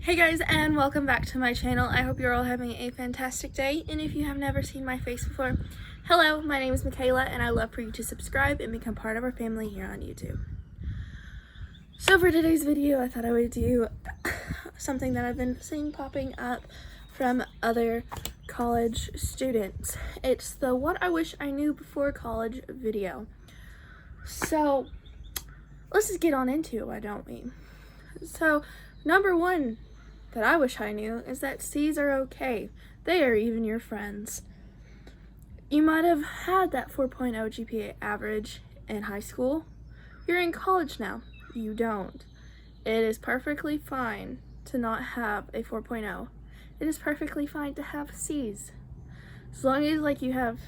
Hey guys, and welcome back to my channel. I hope you're all having a fantastic day, and if you have never seen my face before, hello, my name is Makayla, and I love for you to subscribe and become part of our family here on YouTube. So for today's video, I thought I would do something that I've been seeing popping up from other college students. It's the What I Wish I Knew Before College video. So let's just get on into it, why don't we? So number one that I wish I knew is that C's are okay. They are even your friends. You might have had that 4.0 GPA average in high school. You're in college now. You don't. It is perfectly fine to not have a 4.0. It is perfectly fine to have C's. As long as you have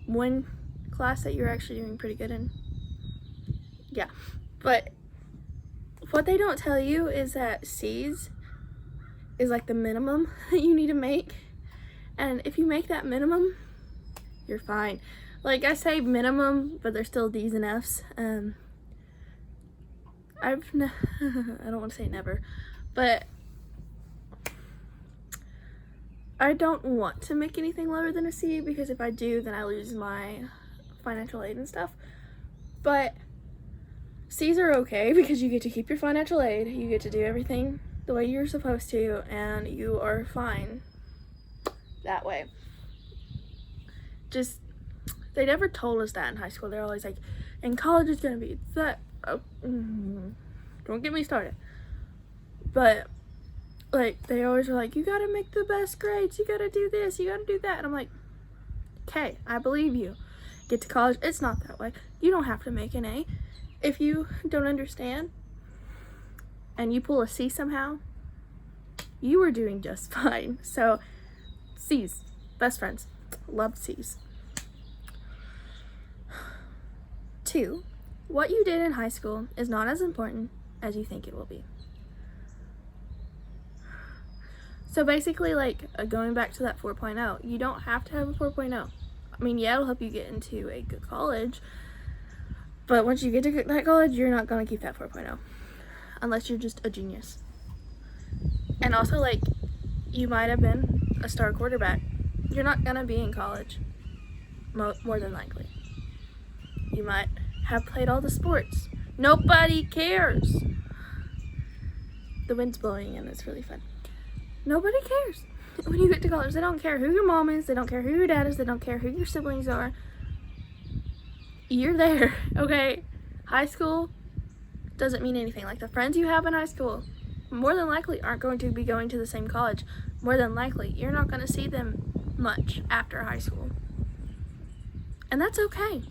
one class that you're actually doing pretty good in. Yeah. But what they don't tell you is that C's is like the minimum that you need to make, and if you make that minimum, you're fine. Like, I say minimum, but there's still D's and F's. I don't want to say never, but I don't want to make anything lower than a C, because if I do, then I lose my financial aid and stuff. But C's are okay because you get to keep your financial aid, you get to do everything the way you're supposed to, and you are fine that way. Just, they never told us that in high school. They're always like, in college it's gonna be that. Don't get me started. But they always were like, you gotta make the best grades, you gotta do this, you gotta do that, and I'm like, okay, I believe you. Get to college, it's not that way. You don't have to make an A. If you don't understand and you pull a C somehow, you are doing just fine. So C's, best friends, love C's. 2, what you did in high school is not as important as you think it will be. So basically, going back to that 4.0, you don't have to have a 4.0. I mean, yeah, it'll help you get into a good college, but once you get to that college, you're not going to keep that 4.0 unless you're just a genius. And also, you might have been a star quarterback. You're not going to be in college, more than likely. You might have played all the sports. Nobody cares. The wind's blowing and it's really fun. Nobody cares. When you get to college, they don't care who your mom is, they don't care who your dad is, they don't care who your siblings are. You're there, okay? High school doesn't mean anything. Like, the friends you have in high school more than likely aren't going to be going to the same college. More than likely, you're not going to see them much after high school. And that's okay.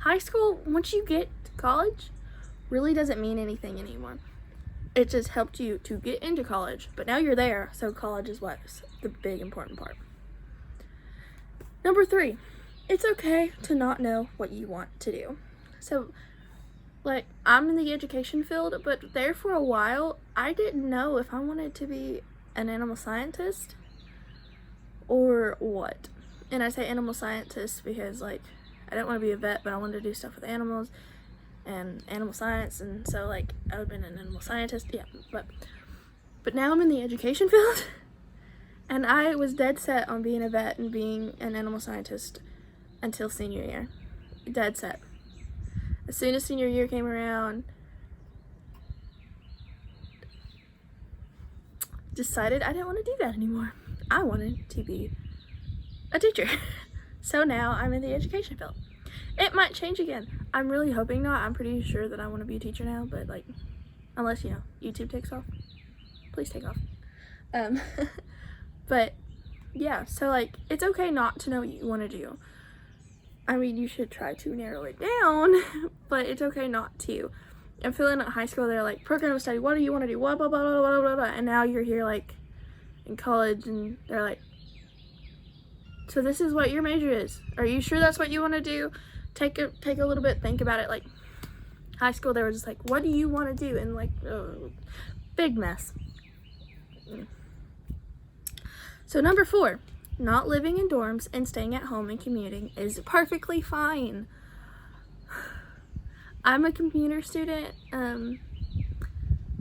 High school, once you get to college, really doesn't mean anything anymore. It just helped you to get into college, but now you're there, so college is what's the big important part. Number 3, it's okay to not know what you want to do. So, I'm in the education field, but there for a while, I didn't know if I wanted to be an animal scientist or what. And I say animal scientist because, I didn't want to be a vet, but I wanted to do stuff with animals and animal science, and so I would have been an animal scientist, yeah, but now I'm in the education field, and I was dead set on being a vet and being an animal scientist until senior year. Dead set. As soon as senior year came around, decided I didn't want to do that anymore. I wanted to be a teacher. So now I'm in the education field. It might change again. I'm really hoping not. I'm pretty sure that I want to be a teacher now, but unless, YouTube takes off. Please take off. But yeah, so it's okay not to know what you want to do. I mean, you should try to narrow it down, but it's okay not to. I'm feeling at high school, they're like, program of study, what do you want to do? Blah, blah, blah, blah, blah, blah, blah. And now you're here, in college, and they're like, so this is what your major is. Are you sure that's what you want to do? Take a little bit, think about it. High school, they were just like, what do you want to do? And big mess. So number 4, not living in dorms and staying at home and commuting is perfectly fine. I'm a computer student.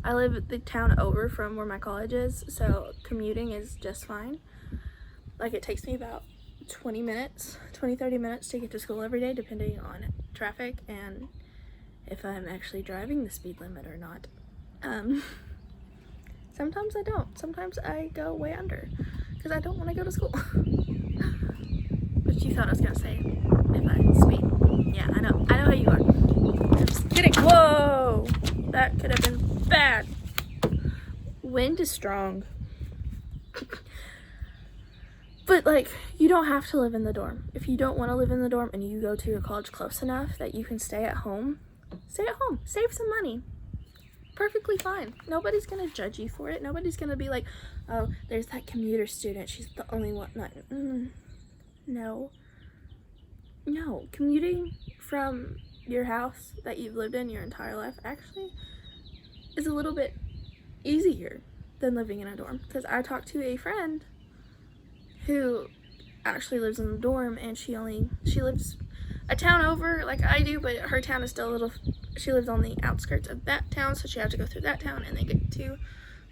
I live the town over from where my college is, so commuting is just fine. Like, it takes me about 20 minutes, 30 minutes to get to school every day, depending on traffic and if I'm actually driving the speed limit or not. Sometimes I don't. Sometimes I go way under because I don't want to go to school. But you thought I was going to say if I speed. Yeah, I know how you are. I'm just kidding. Whoa! That could have been bad. Wind is strong. But, like, you don't have to live in the dorm. If you don't want to live in the dorm and you go to a college close enough that you can stay at home, stay at home. Save some money. Perfectly fine. Nobody's going to judge you for it. Nobody's going to be like, oh, there's that commuter student. She's the only one. No. No. Commuting from your house that you've lived in your entire life actually is a little bit easier than living in a dorm. Because I talked to a friend who actually lives in the dorm, and she lives a town over like I do, but her town is still a little, she lives on the outskirts of that town, so she has to go through that town and then get to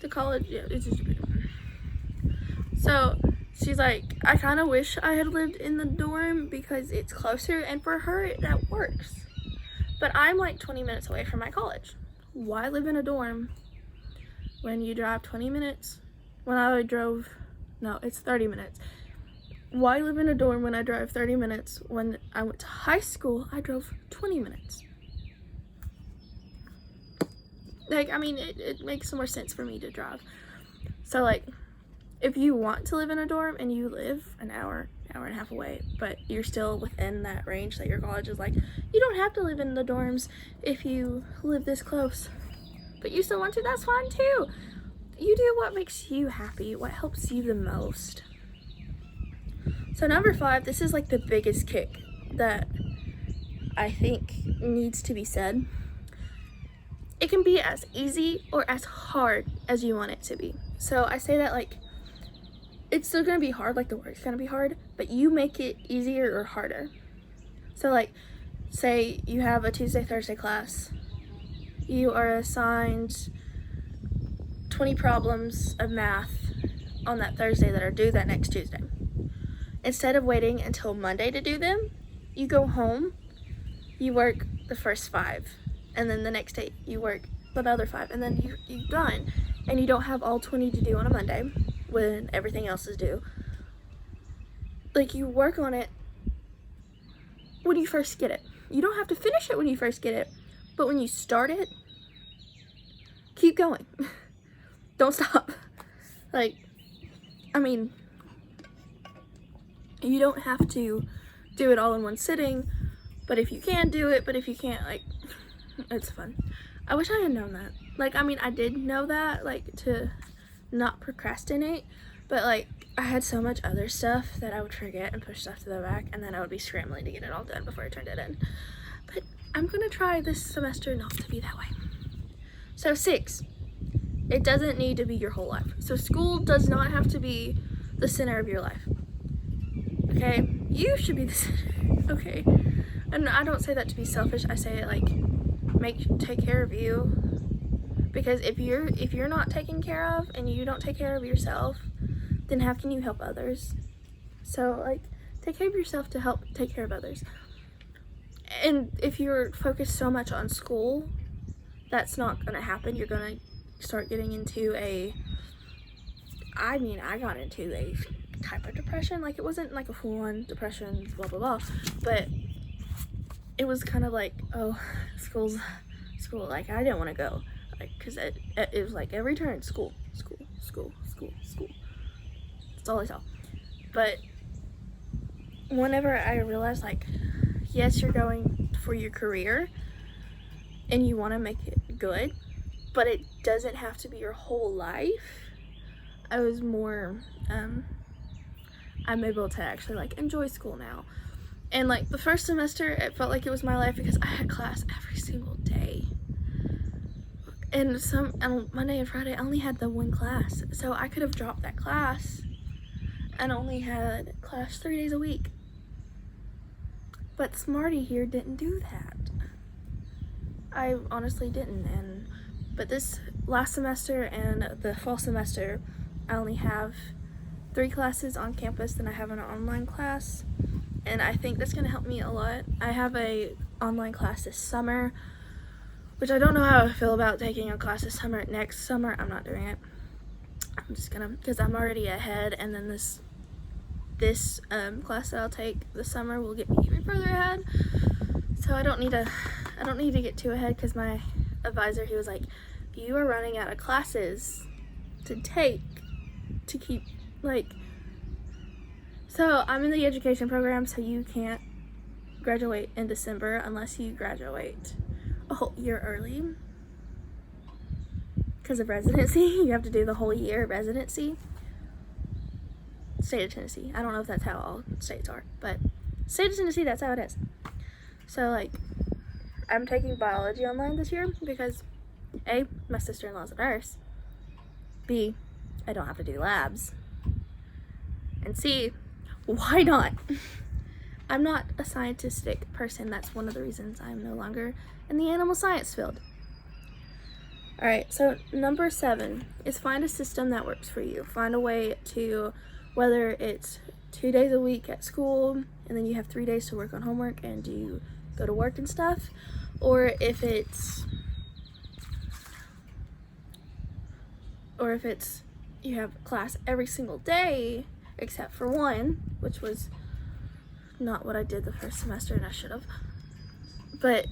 the college. Yeah, it's just so she's like, I kind of wish I had lived in the dorm because it's closer, and for her that works. But I'm like 20 minutes away from my college. Why live in a dorm when you drive 20 minutes? It's 30 minutes. Why live in a dorm when I drive 30 minutes? When I went to high school, I drove 20 minutes. Like, I mean, it makes more sense for me to drive. So, like, if you want to live in a dorm and you live an hour and a half away, but you're still within that range that your college is like, you don't have to live in the dorms if you live this close. But you still want to, that's fine too. You do what makes you happy, what helps you the most. So number 5, this is like the biggest kick that I think needs to be said. It can be as easy or as hard as you want it to be. So I say that like, it's still gonna be hard, like the work's gonna be hard, but you make it easier or harder. So like, say you have a Tuesday, Thursday class. You are assigned 20 problems of math on that Thursday that are due that next Tuesday. Instead of waiting until Monday to do them, you go home, you work the first 5, and then the next day you work another 5, and then you're done. And you don't have all 20 to do on a Monday when everything else is due. Like, you work on it when you first get it. You don't have to finish it when you first get it, but when you start it, keep going. Don't stop. Like, I mean, you don't have to do it all in one sitting, but if you can, do it. But if you can't, like, it's fun. I wish I had known that. Like, I mean, I did know that, like, to not procrastinate, but, like, I had so much other stuff that I would forget and push stuff to the back, and then I would be scrambling to get it all done before I turned it in. But I'm gonna try this semester not to be that way. So 6, it doesn't need to be your whole life. So school does not have to be the center of your life. Okay? You should be the center. Okay? And I don't say that to be selfish. I say it like, take care of you. Because if you're not taken care of and you don't take care of yourself, then how can you help others? So like, take care of yourself to help take care of others. And if you're focused so much on school, that's not gonna happen. You're gonna start getting into I got into a type of depression. Like, it wasn't like a full-on depression, blah blah blah, but it was kind of like, oh, school, like, I didn't want to go, like, because it was like every turn, school. That's all I saw. But whenever I realized, like, yes, you're going for your career and you want to make it good, but it doesn't have to be your whole life, I was more, I'm able to actually, like, enjoy school now. And, like, the first semester, it felt like it was my life because I had class every single day. And on Monday and Friday, I only had the one class. So I could have dropped that class and only had class 3 days a week. But Smarty here didn't do that. I honestly didn't. And But this last semester and the fall semester, I only have 3 classes on campus, then I have an online class, and I think that's gonna help me a lot. I have a online class this summer, which I don't know how I feel about taking a class this summer. Next summer, I'm not doing it. I'm just gonna, because I'm already ahead, and then this class that I'll take this summer will get me even further ahead. So I don't need to get too ahead, because my advisor, he was like, you are running out of classes to take to keep, like, so I'm in the education program, so you can't graduate in December unless you graduate a whole year early because of residency. You have to do the whole year of residency. State of Tennessee. I don't know if that's how all states are, but state of Tennessee, that's how it is. So, like, I'm taking biology online this year because A, my sister-in-law's a nurse, B, I don't have to do labs, and C, why not? I'm not a scientific person. That's one of the reasons I'm no longer in the animal science field. Alright, so number 7 is find a system that works for you. Find a way to, whether it's 2 days a week at school and then you have 3 days to work on homework and you go to work and stuff, or if it's you have class every single day except for one, which was not what I did the first semester and I should have. But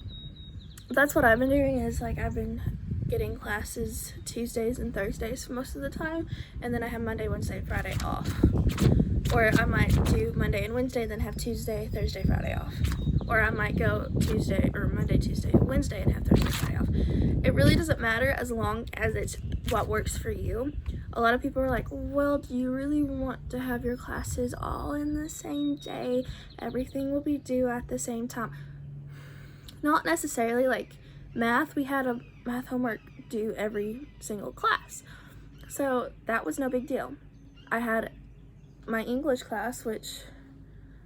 that's what I've been doing, is like I've been getting classes Tuesdays and Thursdays for most of the time, and then I have Monday, Wednesday, Friday off. Or I might do Monday and Wednesday, then have Tuesday, Thursday, Friday off. Or I might go Tuesday or Monday, Tuesday, Wednesday, and have Thursday, Friday off. It really doesn't matter as long as it's what works for you. A lot of people are like, well, do you really want to have your classes all in the same day? Everything will be due at the same time. Not necessarily. Like math, we had a math homework due every single class. So that was no big deal. I had my English class, which,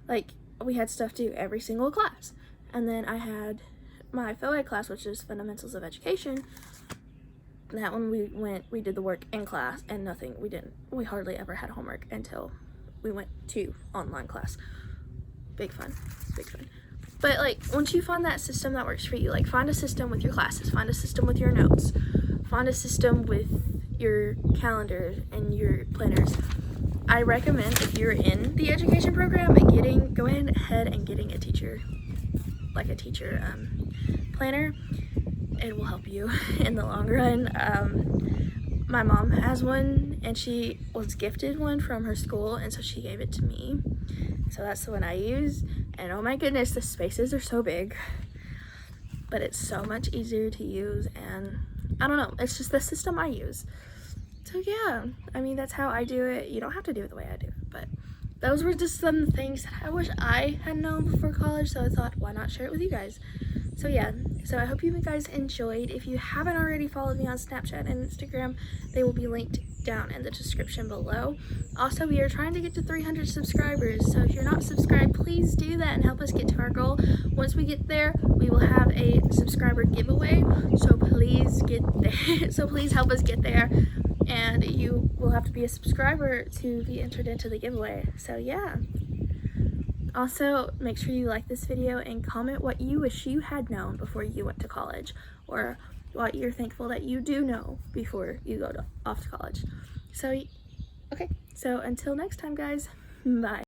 like, we had stuff due every single class. And then I had my FOA class, which is Fundamentals of Education. That one we did the work in class and nothing. We hardly ever had homework until we went to online class. Big fun, big fun. But like, once you find that system that works for you, like find a system with your classes, find a system with your notes, find a system with your calendar and your planners. I recommend, if you're in the education program, go ahead and getting a teacher, like a teacher planner. It will help you in the long run. My mom has one, and she was gifted one from her school, and so she gave it to me. So that's the one I use, and oh my goodness, the spaces are so big, but it's so much easier to use, and I don't know, it's just the system I use. So yeah, I mean, that's how I do it. You don't have to do it the way I do it, but those were just some things that I wish I had known before college, so I thought, why not share it with you guys? So yeah, so I hope you guys enjoyed. If you haven't already followed me on Snapchat and Instagram, they will be linked down in the description below. Also, we are trying to get to 300 subscribers, so if you're not subscribed, please do that and help us get to our goal. Once we get there, we will have a subscriber giveaway, so please please help us get there, and you will have to be a subscriber to be entered into the giveaway. So yeah. Also, make sure you like this video and comment what you wish you had known before you went to college, or what you're thankful that you do know before you go off to college. So, okay, so until next time, guys, bye.